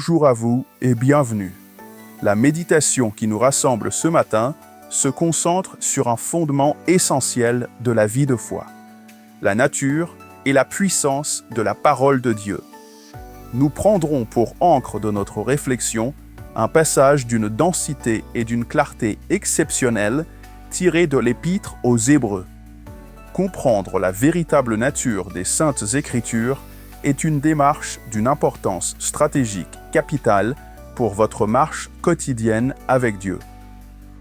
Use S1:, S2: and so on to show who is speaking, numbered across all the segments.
S1: Bonjour à vous et bienvenue. La méditation qui nous rassemble ce matin se concentre sur un fondement essentiel de la vie de foi, la nature et la puissance de la parole de Dieu. Nous prendrons pour ancre de notre réflexion un passage d'une densité et d'une clarté exceptionnelles tiré de l'Épître aux Hébreux. Comprendre la véritable nature des Saintes Écritures est une démarche d'une importance stratégique capitale pour votre marche quotidienne avec Dieu.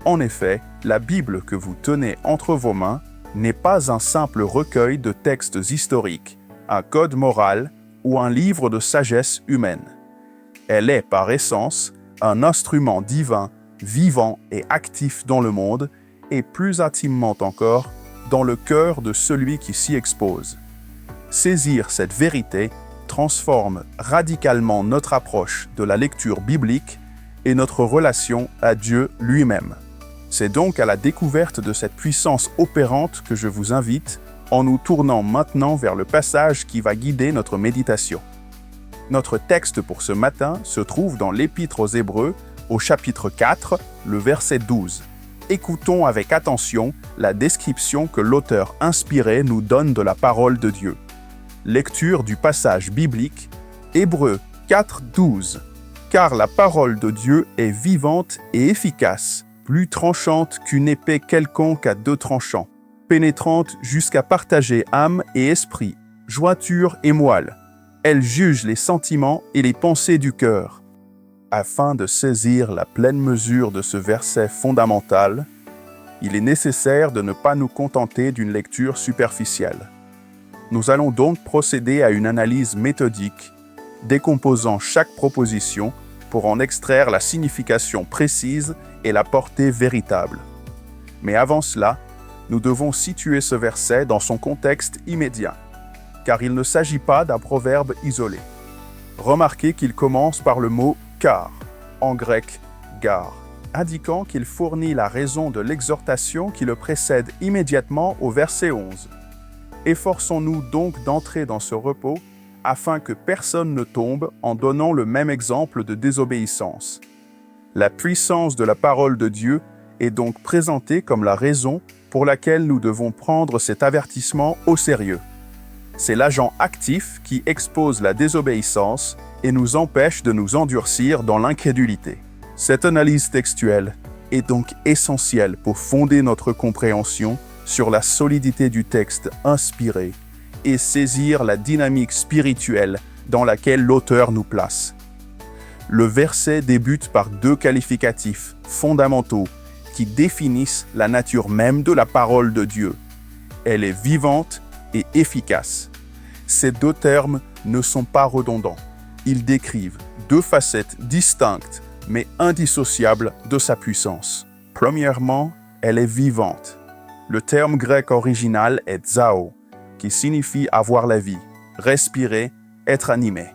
S1: En effet, la Bible que vous tenez entre vos mains n'est pas un simple recueil de textes historiques, un code moral ou un livre de sagesse humaine. Elle est par essence un instrument divin, vivant et actif dans le monde, et plus intimement encore, dans le cœur de celui qui s'y expose. Saisir cette vérité transforme radicalement notre approche de la lecture biblique et notre relation à Dieu lui-même. C'est donc à la découverte de cette puissance opérante que je vous invite en nous tournant maintenant vers le passage qui va guider notre méditation. Notre texte pour ce matin se trouve dans l'Épître aux Hébreux, au chapitre 4, le verset 12. Écoutons avec attention la description que l'auteur inspiré nous donne de la parole de Dieu. Lecture du passage biblique, Hébreux 4, 12. Car la parole de Dieu est vivante et efficace, plus tranchante qu'une épée quelconque à deux tranchants, pénétrante jusqu'à partager âme et esprit, jointure et moelle. Elle juge les sentiments et les pensées du cœur. Afin de saisir la pleine mesure de ce verset fondamental, il est nécessaire de ne pas nous contenter d'une lecture superficielle. Nous allons donc procéder à une analyse méthodique, décomposant chaque proposition pour en extraire la signification précise et la portée véritable. Mais avant cela, nous devons situer ce verset dans son contexte immédiat, car il ne s'agit pas d'un proverbe isolé. Remarquez qu'il commence par le mot « car », en grec « gar », indiquant qu'il fournit la raison de l'exhortation qui le précède immédiatement au verset 11. Efforçons-nous donc d'entrer dans ce repos afin que personne ne tombe en donnant le même exemple de désobéissance. La puissance de la parole de Dieu est donc présentée comme la raison pour laquelle nous devons prendre cet avertissement au sérieux. C'est l'agent actif qui expose la désobéissance et nous empêche de nous endurcir dans l'incrédulité. Cette analyse textuelle est donc essentielle pour fonder notre compréhension sur la solidité du texte inspiré et saisir la dynamique spirituelle dans laquelle l'auteur nous place. Le verset débute par deux qualificatifs fondamentaux qui définissent la nature même de la parole de Dieu. Elle est vivante et efficace. Ces deux termes ne sont pas redondants. Ils décrivent deux facettes distinctes mais indissociables de sa puissance. Premièrement, elle est vivante. Le terme grec original est zao, qui signifie avoir la vie, respirer, être animé.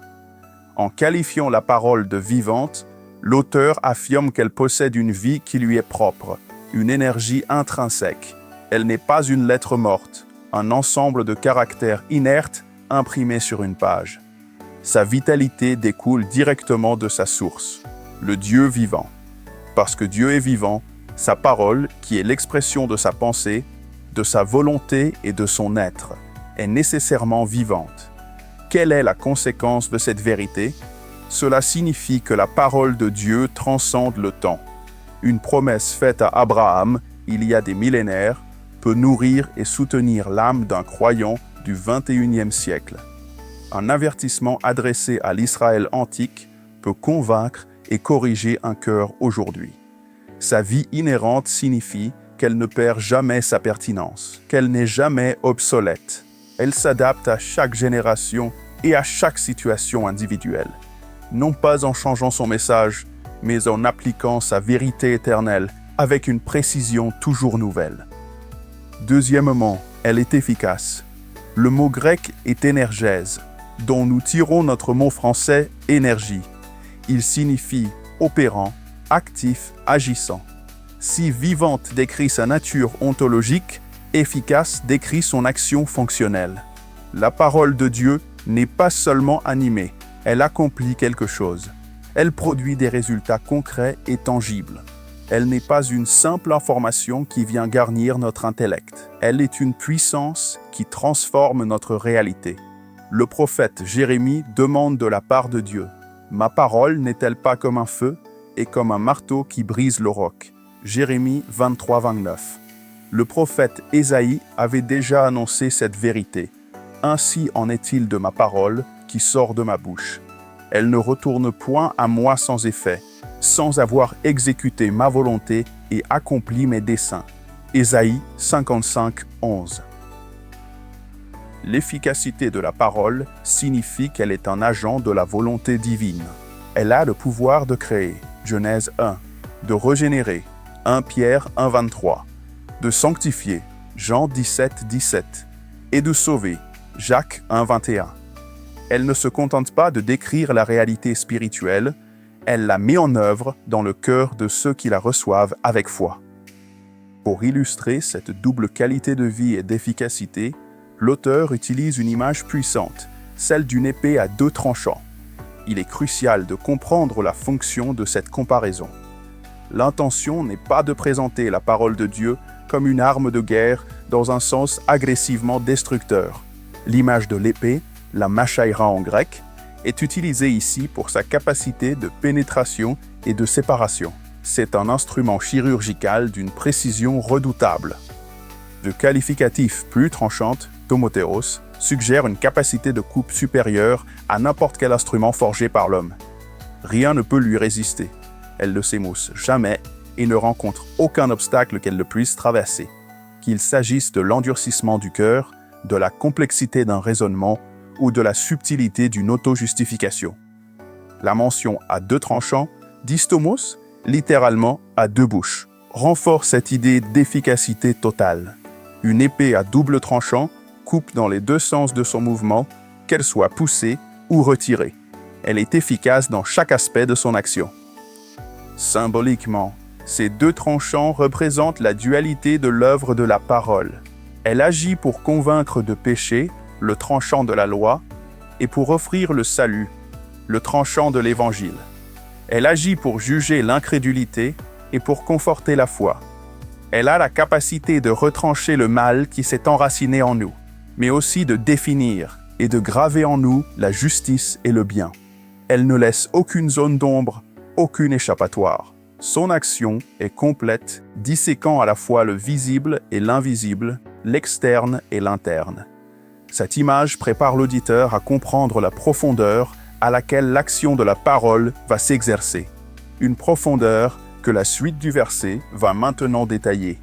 S1: En qualifiant la parole de vivante, l'auteur affirme qu'elle possède une vie qui lui est propre, une énergie intrinsèque. Elle n'est pas une lettre morte, un ensemble de caractères inertes imprimés sur une page. Sa vitalité découle directement de sa source, le Dieu vivant. Parce que Dieu est vivant, sa parole, qui est l'expression de sa pensée, de sa volonté et de son être, est nécessairement vivante. Quelle est la conséquence de cette vérité? Cela signifie que la parole de Dieu transcende le temps. Une promesse faite à Abraham, il y a des millénaires, peut nourrir et soutenir l'âme d'un croyant du XXIe siècle. Un avertissement adressé à l'Israël antique peut convaincre et corriger un cœur aujourd'hui. Sa vie inhérente signifie qu'elle ne perd jamais sa pertinence, qu'elle n'est jamais obsolète. Elle s'adapte à chaque génération et à chaque situation individuelle, non pas en changeant son message, mais en appliquant sa vérité éternelle avec une précision toujours nouvelle. Deuxièmement, elle est efficace. Le mot grec est énergèse, dont nous tirons notre mot français énergie. Il signifie opérant, actif, agissant. Si vivante décrit sa nature ontologique, efficace décrit son action fonctionnelle. La parole de Dieu n'est pas seulement animée, elle accomplit quelque chose. Elle produit des résultats concrets et tangibles. Elle n'est pas une simple information qui vient garnir notre intellect. Elle est une puissance qui transforme notre réalité. Le prophète Jérémie demande de la part de Dieu: « Ma parole n'est-elle pas comme un feu et comme un marteau qui brise le roc ?» Jérémie 23, 29. Le prophète Ésaïe avait déjà annoncé cette vérité. « Ainsi en est-il de ma parole qui sort de ma bouche. Elle ne retourne point à moi sans effet, sans avoir exécuté ma volonté et accompli mes desseins. » Ésaïe 55, 11. L'efficacité de la parole signifie qu'elle est un agent de la volonté divine. Elle a le pouvoir de créer, Genèse 1, de régénérer, 1 Pierre 1, 23, de sanctifier, Jean 17, 17, et de sauver, Jacques 1, 21. Elle ne se contente pas de décrire la réalité spirituelle, elle la met en œuvre dans le cœur de ceux qui la reçoivent avec foi. Pour illustrer cette double qualité de vie et d'efficacité, l'auteur utilise une image puissante, celle d'une épée à 2 tranchants. Il est crucial de comprendre la fonction de cette comparaison. L'intention n'est pas de présenter la parole de Dieu comme une arme de guerre dans un sens agressivement destructeur. L'image de l'épée, la machaïra en grec, est utilisée ici pour sa capacité de pénétration et de séparation. C'est un instrument chirurgical d'une précision redoutable. Le qualificatif plus tranchante, tomoteros, suggère une capacité de coupe supérieure à n'importe quel instrument forgé par l'homme. Rien ne peut lui résister. Elle ne s'émousse jamais et ne rencontre aucun obstacle qu'elle ne puisse traverser. Qu'il s'agisse de l'endurcissement du cœur, de la complexité d'un raisonnement ou de la subtilité d'une auto-justification. La mention à 2 tranchants, distomos, littéralement à 2 bouches, renforce cette idée d'efficacité totale. Une épée à double tranchant coupe dans les 2 sens de son mouvement, qu'elle soit poussée ou retirée. Elle est efficace dans chaque aspect de son action. Symboliquement, ces 2 tranchants représentent la dualité de l'œuvre de la parole. Elle agit pour convaincre de péché, le tranchant de la loi, et pour offrir le salut, le tranchant de l'Évangile. Elle agit pour juger l'incrédulité et pour conforter la foi. Elle a la capacité de retrancher le mal qui s'est enraciné en nous, mais aussi de définir et de graver en nous la justice et le bien. Elle ne laisse aucune zone d'ombre, aucune échappatoire. Son action est complète, disséquant à la fois le visible et l'invisible, l'externe et l'interne. Cette image prépare l'auditeur à comprendre la profondeur à laquelle l'action de la parole va s'exercer. Une profondeur que la suite du verset va maintenant détailler.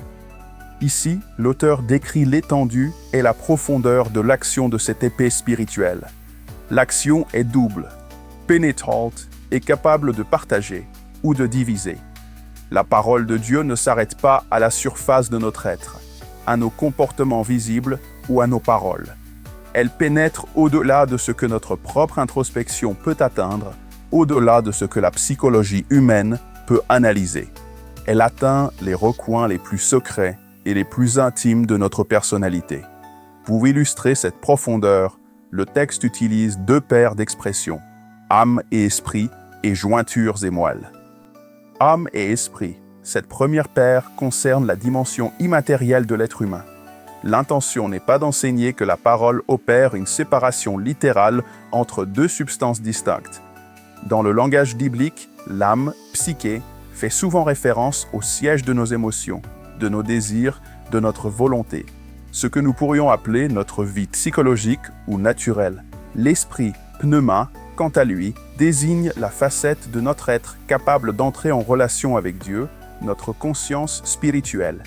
S1: Ici, l'auteur décrit l'étendue et la profondeur de l'action de cette épée spirituelle. L'action est double, pénétrante et capable de partager ou de diviser. La parole de Dieu ne s'arrête pas à la surface de notre être, à nos comportements visibles ou à nos paroles. Elle pénètre au-delà de ce que notre propre introspection peut atteindre, au-delà de ce que la psychologie humaine peut analyser. Elle atteint les recoins les plus secrets et les plus intimes de notre personnalité. Pour illustrer cette profondeur, le texte utilise 2 paires d'expressions, âme et esprit et jointures et moelles. Âme et esprit, cette première paire concerne la dimension immatérielle de l'être humain. L'intention n'est pas d'enseigner que la parole opère une séparation littérale entre 2 substances distinctes. Dans le langage biblique, l'âme, psyché, fait souvent référence au siège de nos émotions, de nos désirs, de notre volonté, ce que nous pourrions appeler notre vie psychologique ou naturelle. L'esprit, pneuma, quant à lui, désigne la facette de notre être capable d'entrer en relation avec Dieu, notre conscience spirituelle.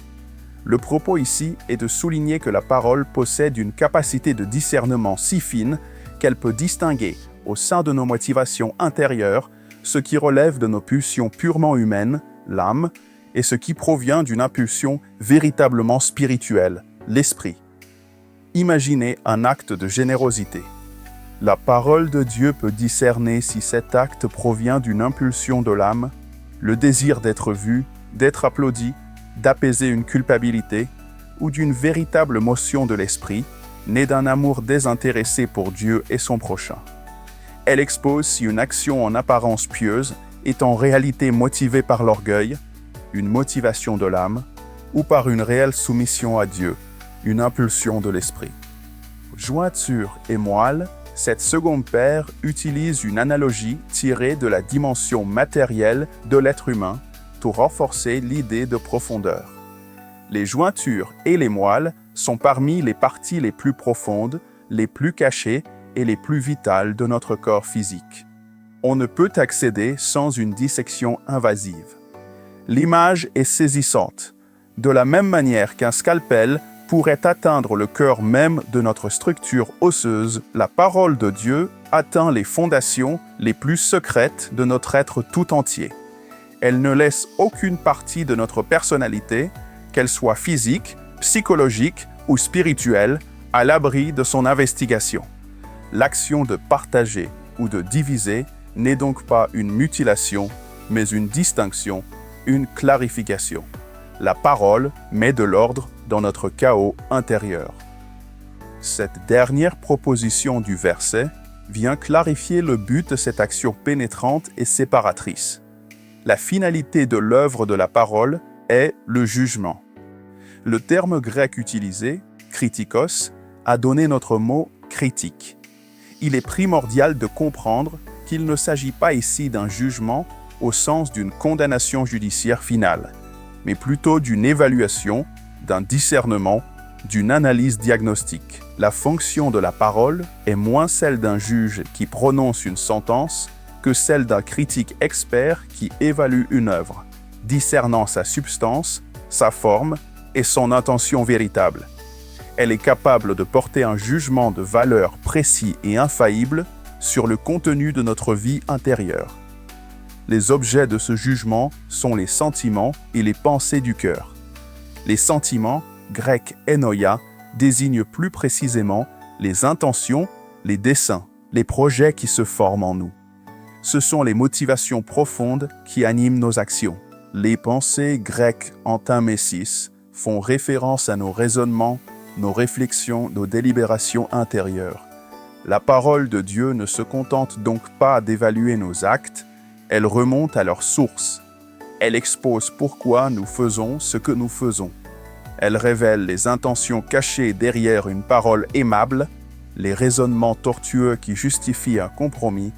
S1: Le propos ici est de souligner que la parole possède une capacité de discernement si fine qu'elle peut distinguer, au sein de nos motivations intérieures, ce qui relève de nos pulsions purement humaines, l'âme, et ce qui provient d'une impulsion véritablement spirituelle, l'esprit. Imaginez un acte de générosité. La parole de Dieu peut discerner si cet acte provient d'une impulsion de l'âme, le désir d'être vu, d'être applaudi, d'apaiser une culpabilité, ou d'une véritable motion de l'esprit, née d'un amour désintéressé pour Dieu et son prochain. Elle expose si une action en apparence pieuse est en réalité motivée par l'orgueil, une motivation de l'âme, ou par une réelle soumission à Dieu, une impulsion de l'esprit. Jointure et moelle, cette seconde paire utilise une analogie tirée de la dimension matérielle de l'être humain pour renforcer l'idée de profondeur. Les jointures et les moelles sont parmi les parties les plus profondes, les plus cachées et les plus vitales de notre corps physique. On ne peut accéder sans une dissection invasive. L'image est saisissante. De la même manière qu'un scalpel pourrait atteindre le cœur même de notre structure osseuse, la parole de Dieu atteint les fondations les plus secrètes de notre être tout entier. Elle ne laisse aucune partie de notre personnalité, qu'elle soit physique, psychologique ou spirituelle, à l'abri de son investigation. L'action de partager ou de diviser n'est donc pas une mutilation, mais une distinction, une clarification. La parole met de l'ordre dans notre chaos intérieur. Cette dernière proposition du verset vient clarifier le but de cette action pénétrante et séparatrice. La finalité de l'œuvre de la parole est le jugement. Le terme grec utilisé, kritikos, a donné notre mot critique. Il est primordial de comprendre qu'il ne s'agit pas ici d'un jugement au sens d'une condamnation judiciaire finale, mais plutôt d'une évaluation, d'un discernement, d'une analyse diagnostique. La fonction de la parole est moins celle d'un juge qui prononce une sentence que celle d'un critique expert qui évalue une œuvre, discernant sa substance, sa forme et son intention véritable. Elle est capable de porter un jugement de valeur précis et infaillible sur le contenu de notre vie intérieure. Les objets de ce jugement sont les sentiments et les pensées du cœur. Les sentiments, grec enoia, désignent plus précisément les intentions, les desseins, les projets qui se forment en nous. Ce sont les motivations profondes qui animent nos actions. Les pensées grecques antimésis font référence à nos raisonnements, nos réflexions, nos délibérations intérieures. La parole de Dieu ne se contente donc pas d'évaluer nos actes, elle remonte à leur source. Elle expose pourquoi nous faisons ce que nous faisons. Elle révèle les intentions cachées derrière une parole aimable, les raisonnements tortueux qui justifient un compromis,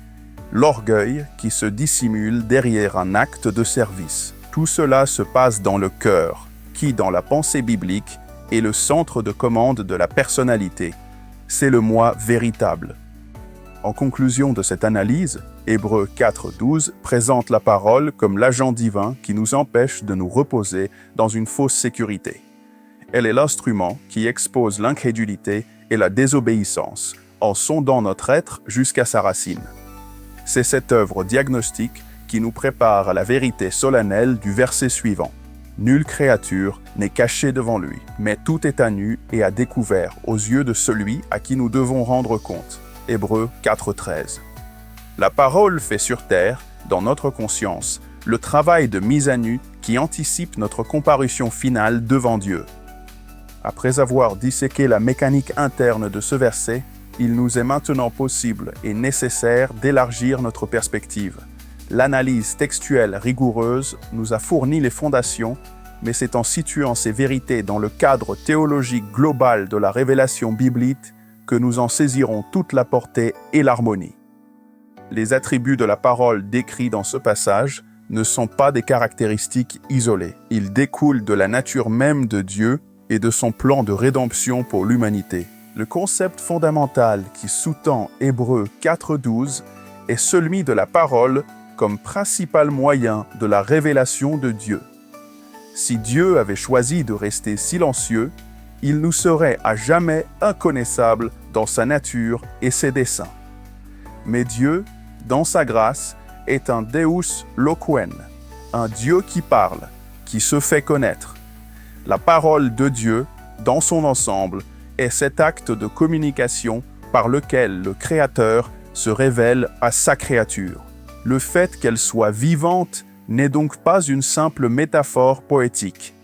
S1: l'orgueil qui se dissimule derrière un acte de service. Tout cela se passe dans le cœur, qui, dans la pensée biblique, est le centre de commande de la personnalité. C'est le moi véritable. En conclusion de cette analyse, Hébreux 4.12 présente la parole comme l'agent divin qui nous empêche de nous reposer dans une fausse sécurité. Elle est l'instrument qui expose l'incrédulité et la désobéissance, en sondant notre être jusqu'à sa racine. C'est cette œuvre diagnostique qui nous prépare à la vérité solennelle du verset suivant. Nulle créature n'est cachée devant lui, mais tout est à nu et à découvert aux yeux de celui à qui nous devons rendre compte. Hébreux 4.13. La parole fait sur terre, dans notre conscience, le travail de mise à nu qui anticipe notre comparution finale devant Dieu. Après avoir disséqué la mécanique interne de ce verset, il nous est maintenant possible et nécessaire d'élargir notre perspective. L'analyse textuelle rigoureuse nous a fourni les fondations, mais c'est en situant ces vérités dans le cadre théologique global de la révélation biblique que nous en saisirons toute la portée et l'harmonie. Les attributs de la parole décrits dans ce passage ne sont pas des caractéristiques isolées. Ils découlent de la nature même de Dieu et de son plan de rédemption pour l'humanité. Le concept fondamental qui sous-tend Hébreux 4.12 est celui de la parole comme principal moyen de la révélation de Dieu. Si Dieu avait choisi de rester silencieux, il nous serait à jamais inconnaissable dans sa nature et ses desseins. Mais Dieu, dans sa grâce, est un Deus loquen, un Dieu qui parle, qui se fait connaître. La parole de Dieu, dans son ensemble, est cet acte de communication par lequel le Créateur se révèle à sa créature. Le fait qu'elle soit vivante n'est donc pas une simple métaphore poétique.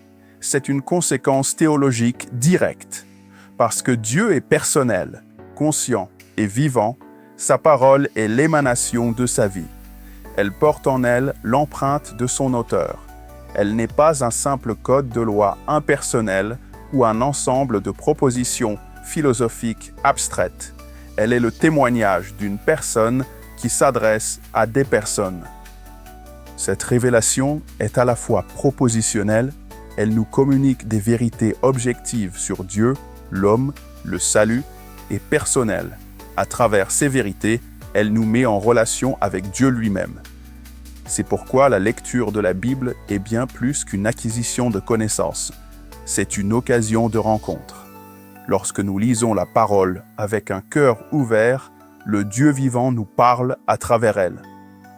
S1: C'est une conséquence théologique directe. Parce que Dieu est personnel, conscient et vivant, Sa parole est l'émanation de sa vie. Elle porte en elle l'empreinte de son auteur. Elle n'est pas un simple code de loi impersonnel ou un ensemble de propositions philosophiques abstraites. Elle est le témoignage d'une personne qui s'adresse à des personnes. Cette révélation est à la fois propositionnelle, elle nous communique des vérités objectives sur Dieu, l'homme, le salut, et personnelle. À travers ces vérités, elle nous met en relation avec Dieu lui-même. C'est pourquoi la lecture de la Bible est bien plus qu'une acquisition de connaissances. C'est une occasion de rencontre. Lorsque nous lisons la parole avec un cœur ouvert, le Dieu vivant nous parle à travers elle,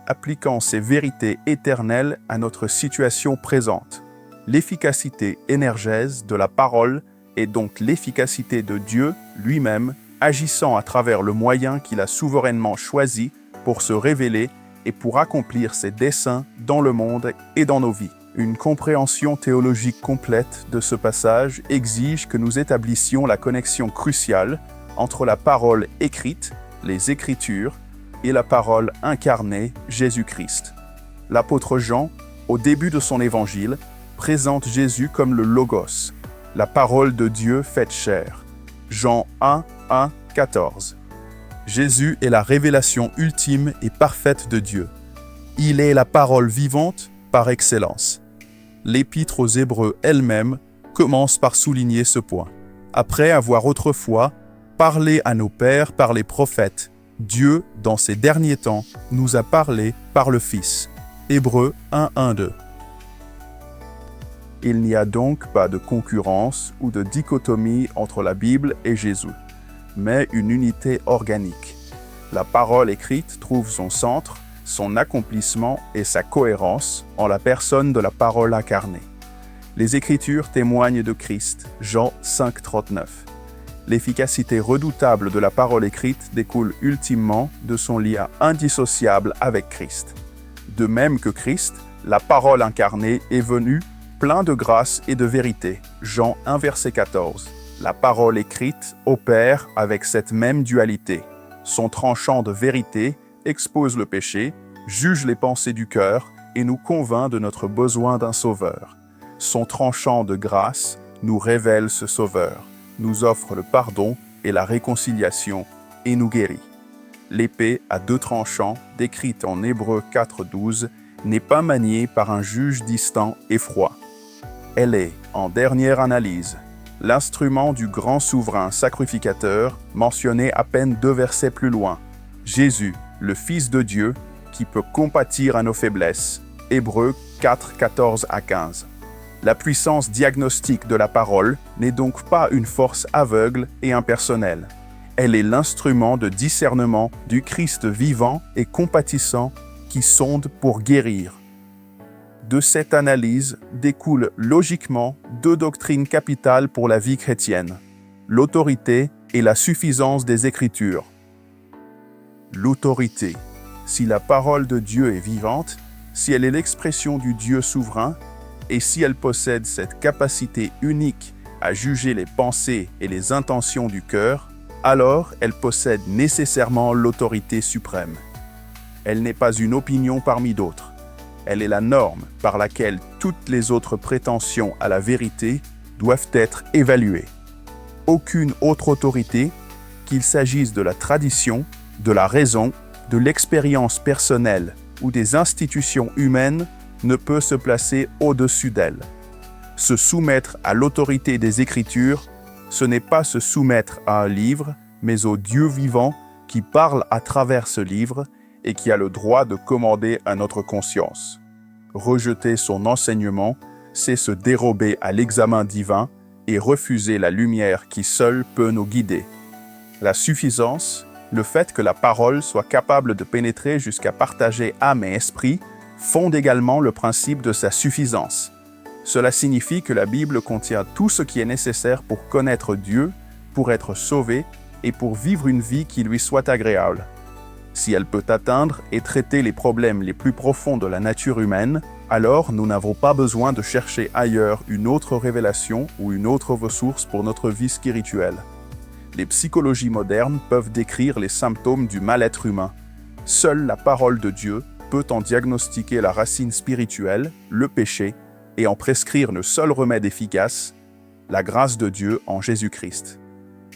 S1: appliquant ces vérités éternelles à notre situation présente. L'efficacité énergèse de la parole est donc l'efficacité de Dieu lui-même, agissant à travers le moyen qu'il a souverainement choisi pour se révéler et pour accomplir ses desseins dans le monde et dans nos vies. Une compréhension théologique complète de ce passage exige que nous établissions la connexion cruciale entre la parole écrite, les Écritures, et la parole incarnée, Jésus-Christ. L'apôtre Jean, au début de son évangile, présente Jésus comme le Logos, la parole de Dieu faite chair. Jean 1, 1, 14. Jésus est la révélation ultime et parfaite de Dieu. Il est la parole vivante par excellence. L'Épître aux Hébreux elle-même commence par souligner ce point. Après avoir autrefois parlé à nos pères par les prophètes, Dieu, dans ces derniers temps, nous a parlé par le Fils. Hébreux 1, 1, 2. Il n'y a donc pas de concurrence ou de dichotomie entre la Bible et Jésus, mais une unité organique. La parole écrite trouve son centre, son accomplissement et sa cohérence en la personne de la parole incarnée. Les Écritures témoignent de Christ, Jean 5, 39. L'efficacité redoutable de la parole écrite découle ultimement de son lien indissociable avec Christ. De même que Christ, la parole incarnée est venue plein de grâce et de vérité. Jean 1, verset 14. La parole écrite opère avec cette même dualité. Son tranchant de vérité expose le péché, juge les pensées du cœur et nous convainc de notre besoin d'un sauveur. Son tranchant de grâce nous révèle ce sauveur, nous offre le pardon et la réconciliation et nous guérit. L'épée à deux tranchants, décrite en Hébreux 4.12, n'est pas maniée par un juge distant et froid. Elle est, en dernière analyse, l'instrument du grand souverain sacrificateur mentionné à peine 2 versets plus loin, Jésus, le Fils de Dieu, qui peut compatir à nos faiblesses. Hébreux 4, 14 à 15. La puissance diagnostique de la parole n'est donc pas une force aveugle et impersonnelle. Elle est l'instrument de discernement du Christ vivant et compatissant qui sonde pour guérir. De cette analyse découlent logiquement 2 doctrines capitales pour la vie chrétienne, l'autorité et la suffisance des Écritures. L'autorité. Si la parole de Dieu est vivante, si elle est l'expression du Dieu souverain, et si elle possède cette capacité unique à juger les pensées et les intentions du cœur, alors elle possède nécessairement l'autorité suprême. Elle n'est pas une opinion parmi d'autres. Elle est la norme par laquelle toutes les autres prétentions à la vérité doivent être évaluées. Aucune autre autorité, qu'il s'agisse de la tradition, de la raison, de l'expérience personnelle ou des institutions humaines, ne peut se placer au-dessus d'elle. Se soumettre à l'autorité des Écritures, ce n'est pas se soumettre à un livre, mais au Dieu vivant qui parle à travers ce livre et qui a le droit de commander à notre conscience. Rejeter son enseignement, c'est se dérober à l'examen divin et refuser la lumière qui seule peut nous guider. La suffisance, le fait que la parole soit capable de pénétrer jusqu'à partager âme et esprit, fonde également le principe de sa suffisance. Cela signifie que la Bible contient tout ce qui est nécessaire pour connaître Dieu, pour être sauvé et pour vivre une vie qui lui soit agréable. Si elle peut atteindre et traiter les problèmes les plus profonds de la nature humaine, alors nous n'avons pas besoin de chercher ailleurs une autre révélation ou une autre ressource pour notre vie spirituelle. Les psychologies modernes peuvent décrire les symptômes du mal-être humain. Seule la parole de Dieu peut en diagnostiquer la racine spirituelle, le péché, et en prescrire le seul remède efficace, la grâce de Dieu en Jésus-Christ.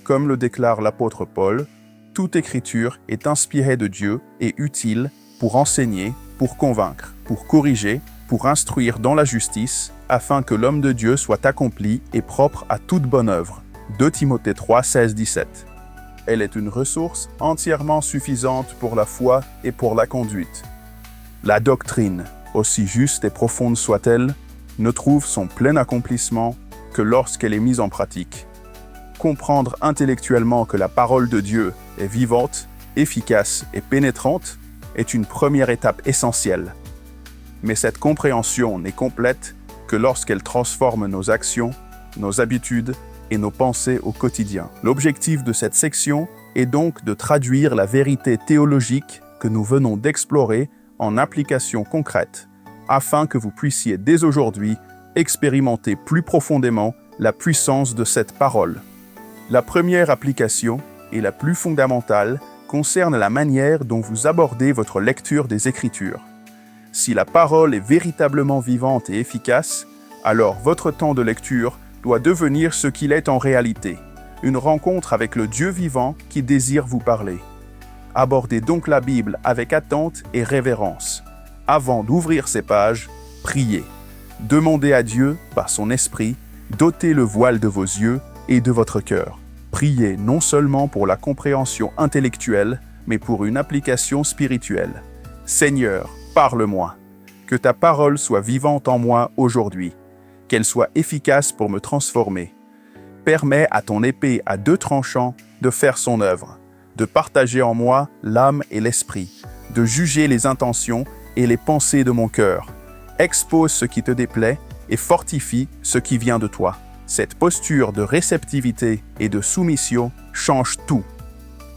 S1: Comme le déclare l'apôtre Paul, toute écriture est inspirée de Dieu et utile pour enseigner, pour convaincre, pour corriger, pour instruire dans la justice, afin que l'homme de Dieu soit accompli et propre à toute bonne œuvre. 2 Timothée 3, 16-17. Elle est une ressource entièrement suffisante pour la foi et pour la conduite. La doctrine, aussi juste et profonde soit-elle, ne trouve son plein accomplissement que lorsqu'elle est mise en pratique. Comprendre intellectuellement que la parole de Dieu est vivante, efficace et pénétrante est une première étape essentielle. Mais cette compréhension n'est complète que lorsqu'elle transforme nos actions, nos habitudes et nos pensées au quotidien. L'objectif de cette section est donc de traduire la vérité théologique que nous venons d'explorer en application concrète, afin que vous puissiez dès aujourd'hui expérimenter plus profondément la puissance de cette parole. La première application, et la plus fondamentale, concerne la manière dont vous abordez votre lecture des Écritures. Si la parole est véritablement vivante et efficace, alors votre temps de lecture doit devenir ce qu'il est en réalité, une rencontre avec le Dieu vivant qui désire vous parler. Abordez donc la Bible avec attente et révérence. Avant d'ouvrir ces pages, priez. Demandez à Dieu, par son esprit, d'ôter le voile de vos yeux et de votre cœur. Priez non seulement pour la compréhension intellectuelle, mais pour une application spirituelle. Seigneur, parle-moi. Que ta parole soit vivante en moi aujourd'hui. Qu'elle soit efficace pour me transformer. Permets à ton épée à 2 tranchants de faire son œuvre, de partager en moi l'âme et l'esprit, de juger les intentions et les pensées de mon cœur. Expose ce qui te déplaît et fortifie ce qui vient de toi. Cette posture de réceptivité et de soumission change tout.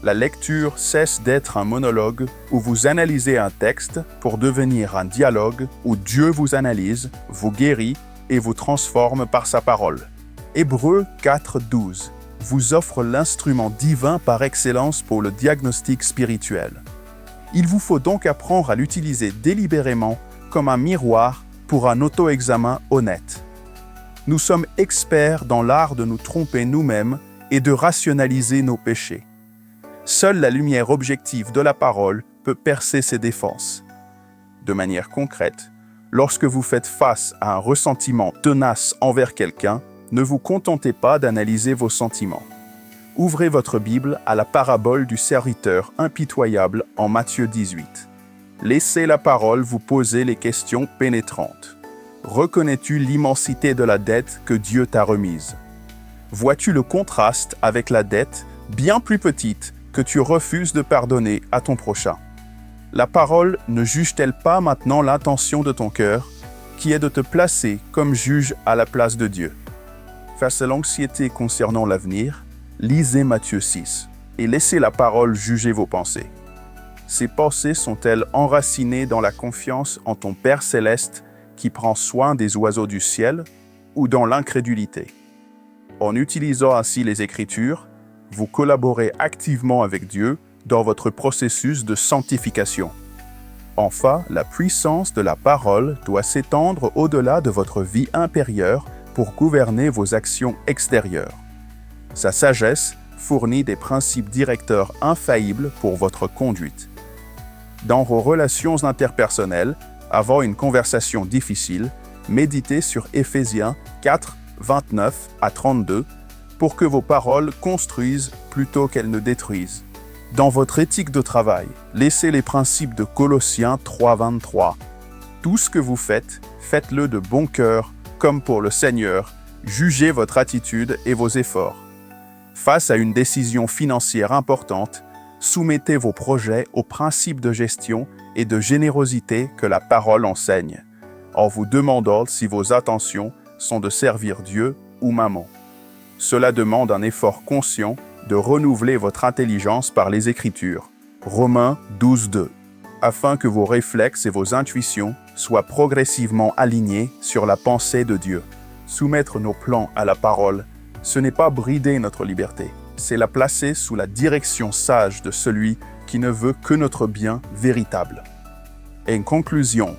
S1: La lecture cesse d'être un monologue où vous analysez un texte pour devenir un dialogue où Dieu vous analyse, vous guérit et vous transforme par sa parole. Hébreux 4:12 vous offre l'instrument divin par excellence pour le diagnostic spirituel. Il vous faut donc apprendre à l'utiliser délibérément comme un miroir pour un auto-examen honnête. Nous sommes experts dans l'art de nous tromper nous-mêmes et de rationaliser nos péchés. Seule la lumière objective de la parole peut percer ces défenses. De manière concrète, lorsque vous faites face à un ressentiment tenace envers quelqu'un, ne vous contentez pas d'analyser vos sentiments. Ouvrez votre Bible à la parabole du serviteur impitoyable en Matthieu 18. Laissez la parole vous poser les questions pénétrantes. Reconnais-tu l'immensité de la dette que Dieu t'a remise? Vois-tu le contraste avec la dette bien plus petite que tu refuses de pardonner à ton prochain? La parole ne juge-t-elle pas maintenant l'intention de ton cœur, qui est de te placer comme juge à la place de Dieu? Face à l'anxiété concernant l'avenir, lisez Matthieu 6 et laissez la parole juger vos pensées. Ces pensées sont-elles enracinées dans la confiance en ton Père céleste qui prend soin des oiseaux du ciel ou dans l'incrédulité? En utilisant ainsi les Écritures, vous collaborez activement avec Dieu dans votre processus de sanctification. Enfin, la puissance de la parole doit s'étendre au-delà de votre vie intérieure pour gouverner vos actions extérieures. Sa sagesse fournit des principes directeurs infaillibles pour votre conduite. Dans vos relations interpersonnelles, avant une conversation difficile, méditez sur Éphésiens 4, 29 à 32 pour que vos paroles construisent plutôt qu'elles ne détruisent. Dans votre éthique de travail, laissez les principes de Colossiens 3, 23. Tout ce que vous faites, faites-le de bon cœur, comme pour le Seigneur, jugez votre attitude et vos efforts. Face à une décision financière importante, soumettez vos projets aux principes de gestion et de générosité que la parole enseigne, en vous demandant si vos intentions sont de servir Dieu ou mammon. Cela demande un effort conscient de renouveler votre intelligence par les Écritures, Romains 12:2, afin que vos réflexes et vos intuitions soient progressivement alignés sur la pensée de Dieu. Soumettre nos plans à la parole, ce n'est pas brider notre liberté, c'est la placer sous la direction sage de celui qui ne veut que notre bien véritable. En conclusion,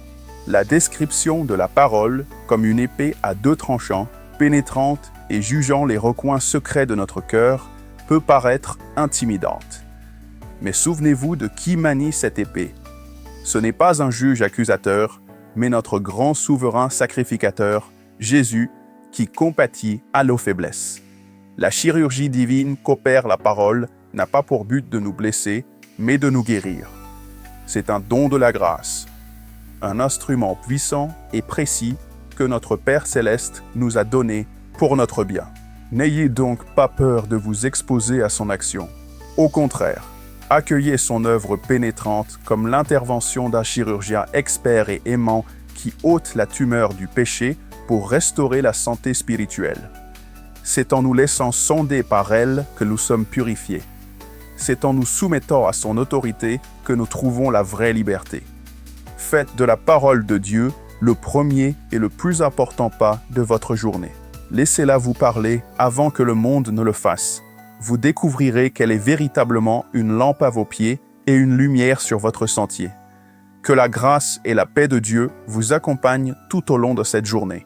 S1: la description de la parole comme une épée à deux tranchants, pénétrante et jugeant les recoins secrets de notre cœur, peut paraître intimidante. Mais souvenez-vous de qui manie cette épée. Ce n'est pas un juge accusateur, mais notre grand souverain sacrificateur, Jésus, qui compatit à nos faiblesses. La chirurgie divine qu'opère la parole n'a pas pour but de nous blesser, mais de nous guérir. C'est un don de la grâce, un instrument puissant et précis que notre Père céleste nous a donné pour notre bien. N'ayez donc pas peur de vous exposer à son action. Au contraire, accueillez son œuvre pénétrante comme l'intervention d'un chirurgien expert et aimant qui ôte la tumeur du péché pour restaurer la santé spirituelle. C'est en nous laissant sonder par elle que nous sommes purifiés. C'est en nous soumettant à son autorité que nous trouvons la vraie liberté. Faites de la parole de Dieu le premier et le plus important pas de votre journée. Laissez-la vous parler avant que le monde ne le fasse. Vous découvrirez qu'elle est véritablement une lampe à vos pieds et une lumière sur votre sentier. Que la grâce et la paix de Dieu vous accompagnent tout au long de cette journée.